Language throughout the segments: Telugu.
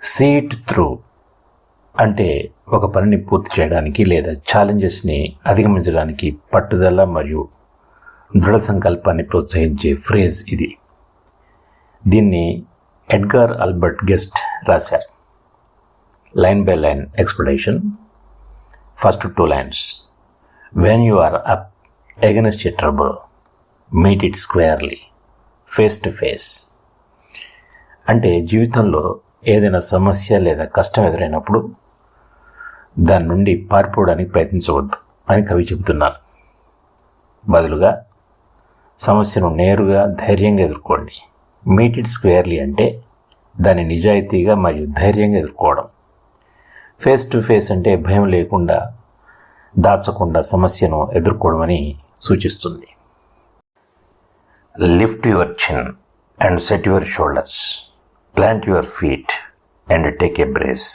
సీ ఇట్ త్రూ అంటే ఒక పనిని పూర్తి చేయడానికి లేదా ఛాలెంజెస్ని అధిగమించడానికి పట్టుదల మరియు దృఢ సంకల్పాన్ని ప్రోత్సహించే ఫ్రేజ్ ఇది. దీన్ని ఎడ్గార్ ఆల్బర్ట్ గెస్ట్ రాశారు. Line by line explanation. First 2 lines. When you are up against a trouble, meet it squarely, face to face. అంటే జీవితంలో ఏదైనా సమస్య లేదా కష్టం ఎదురైనప్పుడు దాని నుండి పారిపోవడానికి ప్రయత్నించవద్దు అని కవి చెబుతున్నారు. బదులుగా సమస్యను నేరుగా ధైర్యంగా ఎదుర్కోండి. మీట్ ఇట్ స్క్వేర్లీ అంటే దాన్ని నిజాయితీగా మరియు ధైర్యంగా ఎదుర్కోవడం. ఫేస్ టు ఫేస్ అంటే భయం లేకుండా దాచకుండా సమస్యను ఎదుర్కోవడమని సూచిస్తుంది. లిఫ్ట్ యువర్ చిన్ and set your shoulders, plant your feet and take a brace.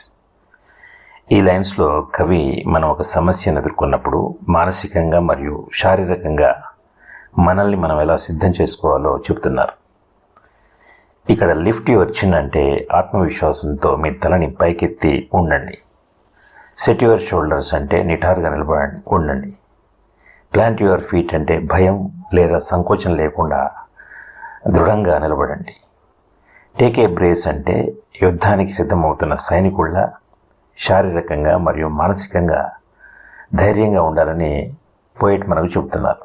ఈ లైన్స్లో కవి మనం ఒక సమస్యను ఎదుర్కొన్నప్పుడు మానసికంగా మరియు శారీరకంగా మనల్ని మనం ఎలా సిద్ధం చేసుకోవాలో చెబుతున్నారు. ఇక్కడ లిఫ్ట్ యువర్ చిన్ అంటే ఆత్మవిశ్వాసంతో మీ తలని పైకెత్తి ఉండండి. సెట్ యువర్ షోల్డర్స్ అంటే నిటారుగా ఉండండి. ప్లాంట్ యువర్ ఫీట్ అంటే భయం లేదా సంకోచం లేకుండా దృఢంగా నిలబడండి. టేక్ ఏ బ్రేస్ అంటే యుద్ధానికి సిద్ధమవుతున్న సైనికుళ్ళ శారీరకంగా మరియు మానసికంగా ధైర్యంగా ఉండాలని పోయిట్ మనకు చెబుతున్నారు.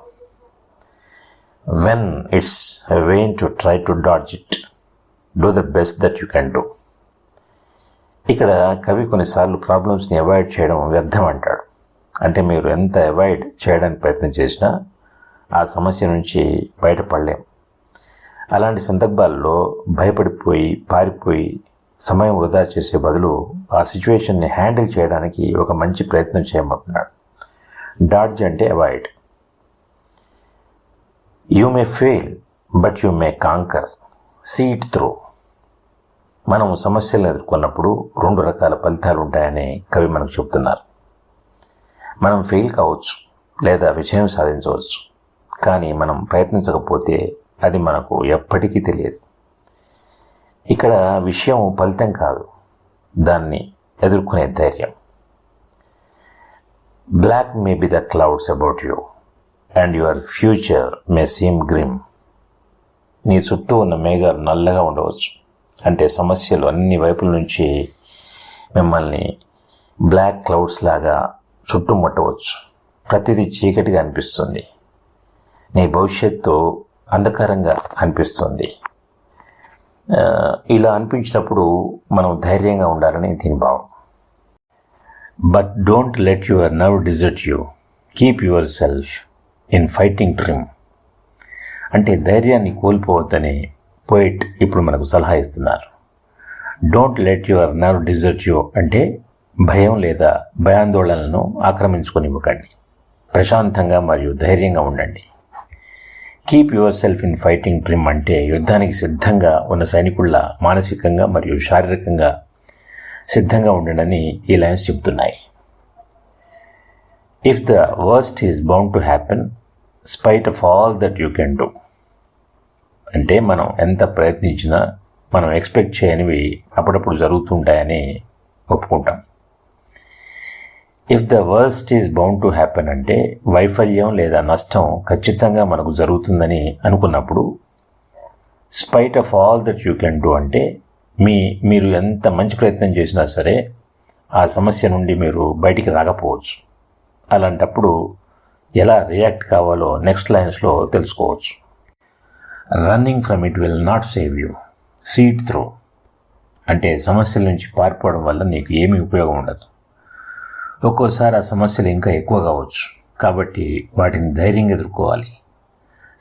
When it's vain to try to dodge it, do the best that you can do. ఇక్కడ కవి కొన్నిసార్లు ప్రాబ్లమ్స్ని అవాయిడ్ చేయడం వ్యర్థం అంటాడు. అంటే మీరు ఎంత అవాయిడ్ చేయడానికి ప్రయత్నం చేసినా ఆ సమస్య నుంచి బయటపడలేం. అలాంటి సందర్భాల్లో భయపడిపోయి పారిపోయి సమయం వృధా చేసే బదులు ఆ సిచ్యువేషన్ని హ్యాండిల్ చేయడానికి ఒక మంచి ప్రయత్నం చేయమంటున్నాడు. డాడ్జ్ అంటే avoid. You may fail but you may conquer, see it through. మనం సమస్యలను ఎదుర్కొన్నప్పుడు 2 రకాల ఫలితాలు ఉంటాయని కవి మనకు చెబుతున్నారు. మనం ఫెయిల్ కావచ్చు లేదా విజయం సాధించవచ్చు, కానీ మనం ప్రయత్నించకపోతే అది మనకు ఎప్పటికీ తెలియదు. ఇక్కడ విషయం ఫలితం కాదు, దాన్ని ఎదుర్కొనే ధైర్యం. Black may be the clouds about you and your future may seem grim. నీ చుట్టూ ఉన్న మేఘాలు నల్లగా ఉండవచ్చు, అంటే సమస్యలు అన్ని వైపుల నుంచి మిమ్మల్ని బ్లాక్ క్లౌడ్స్ లాగా చుట్టుముట్టవచ్చు. ప్రతిదీ చీకటిగా అనిపిస్తుంది, నీ భవిష్యత్తు అంధకారంగా అనిపిస్తుంది. ఇలా అనిపించినప్పుడు మనం ధైర్యంగా ఉండాలని దీని భావం. But don't let your nerve desert you, keep yourself in fighting trim. అంటే ధైర్యాన్ని కోల్పోవద్దని పోయిట్ ఇప్పుడు మనకు సలహా ఇస్తున్నారు. Don't let your nerve desert you అంటే భయం లేదా భయాందోళనలను ఆక్రమించుకొనివ్వకండి. ప్రశాంతంగా మరియు ధైర్యంగా ఉండండి. Keep yourself in fighting trim అంటే యుద్ధానికి సిద్ధంగా ఉన్న సైనికుల్లా మానసికంగా మరియు శారీరకంగా సిద్ధంగా ఉండడని ఈ లైన్స్ చెబుతున్నాయి. If the worst is bound to happen spite of all that you can do. అంటే మనం ఎంత ప్రయత్నించినా మనం ఎక్స్పెక్ట్ చేయనివి అప్పుడప్పుడు జరుగుతుంటాయని ఒప్పుకుంటాం. If the worst is bound to happen అంటే వైఫల్యం లేదా నష్టం ఖచ్చితంగా మనకు జరుగుతుందని అనుకున్నప్పుడు, spite of all that you can do అంటే మీరు ఎంత మంచి ప్రయత్నం చేసినా సరే ఆ సమస్య నుండి మీరు బయటికి రాకపోవచ్చు. అలాంటప్పుడు ఎలా రియాక్ట్ కావాలో నెక్స్ట్ లైన్స్లో తెలుసుకోవచ్చు. Running from it will not save you, see it through. అంటే సమస్యల నుంచి పారిపోవడం వల్ల నీకు ఏమీ ఉపయోగం ఉండదు. ఒక్కోసారి ఆ సమస్యలు ఇంకా ఎక్కువ కావచ్చు, కాబట్టి వాటిని ధైర్యంగా ఎదుర్కోవాలి.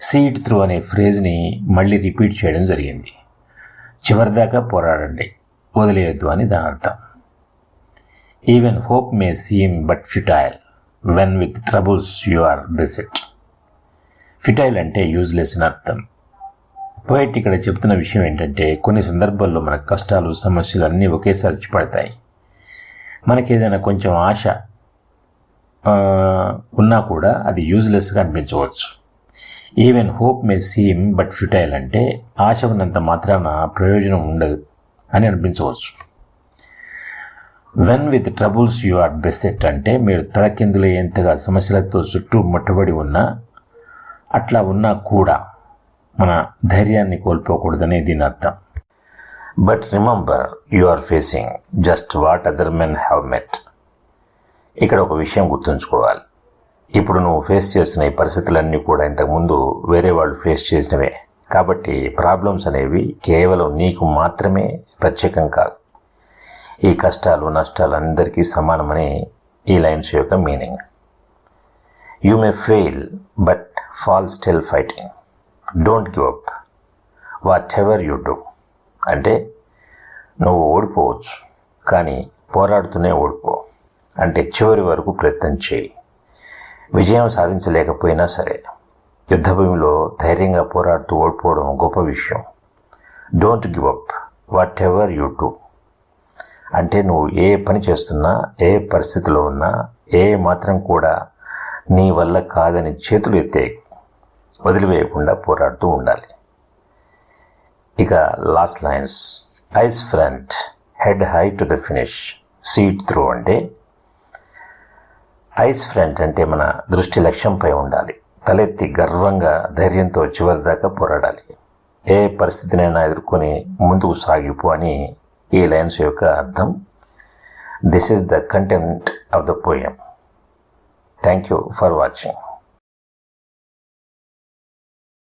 సీ ఇట్ త్రూ అనే ఫ్రేజ్ని మళ్ళీ రిపీట్ చేయడం జరిగింది. చివరిదాకా పోరాడండి, వదిలేయొద్దు అని దాని అర్థం. Even hope may seem but futile when with troubles you are beset. Futile అంటే యూజ్లెస్ అని అర్థం. పోయిట్ ఇక్కడ చెప్తున్న విషయం ఏంటంటే కొన్ని సందర్భాల్లో మన కష్టాలు సమస్యలు అన్నీ ఒకేసారి వచ్చి పడతాయి. మనకేదైనా కొంచెం ఆశ ఉన్నా కూడా అది యూజ్లెస్గా అనిపించవచ్చు. Even hope may seem but futile అంటే ఆశ ఉన్నంత మాత్రాన ప్రయోజనం ఉండదు అని అనిపించవచ్చు. When with troubles you are beset అంటే మీరు తలకిందులు ఎంతగా సమస్యలతో చుట్టూ ముట్టబడి ఉన్నా, అట్లా ఉన్నా కూడా మన ధైర్యాన్ని కోల్పోకూడదనే దీని అర్థం. But remember you are facing just what other men have met. ఇక్కడ ఒక విషయం గుర్తుంచుకోవాలి. ఇప్పుడు నువ్వు ఫేస్ చేస్తున్న ఈ పరిస్థితులన్నీ కూడా ఇంతకుముందు వేరే వాళ్ళు ఫేస్ చేసినవే. కాబట్టి ప్రాబ్లమ్స్ అనేవి కేవలం నీకు మాత్రమే ప్రత్యేకం కాదు. ఈ కష్టాలు నష్టాలు అందరికీ సమానమని ఈ లైన్స్ యొక్క meaning. You may fail but fall still fighting. Don't give up what ever you do. అంటే నువ్వు ఓడిపోవచ్చు, కానీ పోరాడుతూనే ఓడిపో. అంటే చివరి వరకు ప్రయత్నం చేయి. విజయం సాధించలేకపోయినా సరే యుద్ధభూమిలో ధైర్యంగా పోరాడుతూ ఓడిపోవడం గొప్ప విషయం. Don't give up what ever you do. అంటే నువ్వు ఏ పని చేస్తున్నా, ఏ పరిస్థితిలో ఉన్నా, ఏ మాత్రం కూడా నీ వల్ల కాదని చేతులు వదిలివేయకుండా పోరాడుతూ ఉండాలి. ఇక last lines. Ice front, head high to the finish, seat through. అంటే ఐస్ ఫ్రంట్ అంటే మన దృష్టి లక్ష్యంపై ఉండాలి. తలెత్తి గర్వంగా ధైర్యంతో చివరి దాకా పోరాడాలి. ఏ పరిస్థితినైనా ఎదుర్కొని ముందుకు సాగిపో అని ఈ లైన్స్ యొక్క అర్థం. This is the content of the poem. Thank you for watching.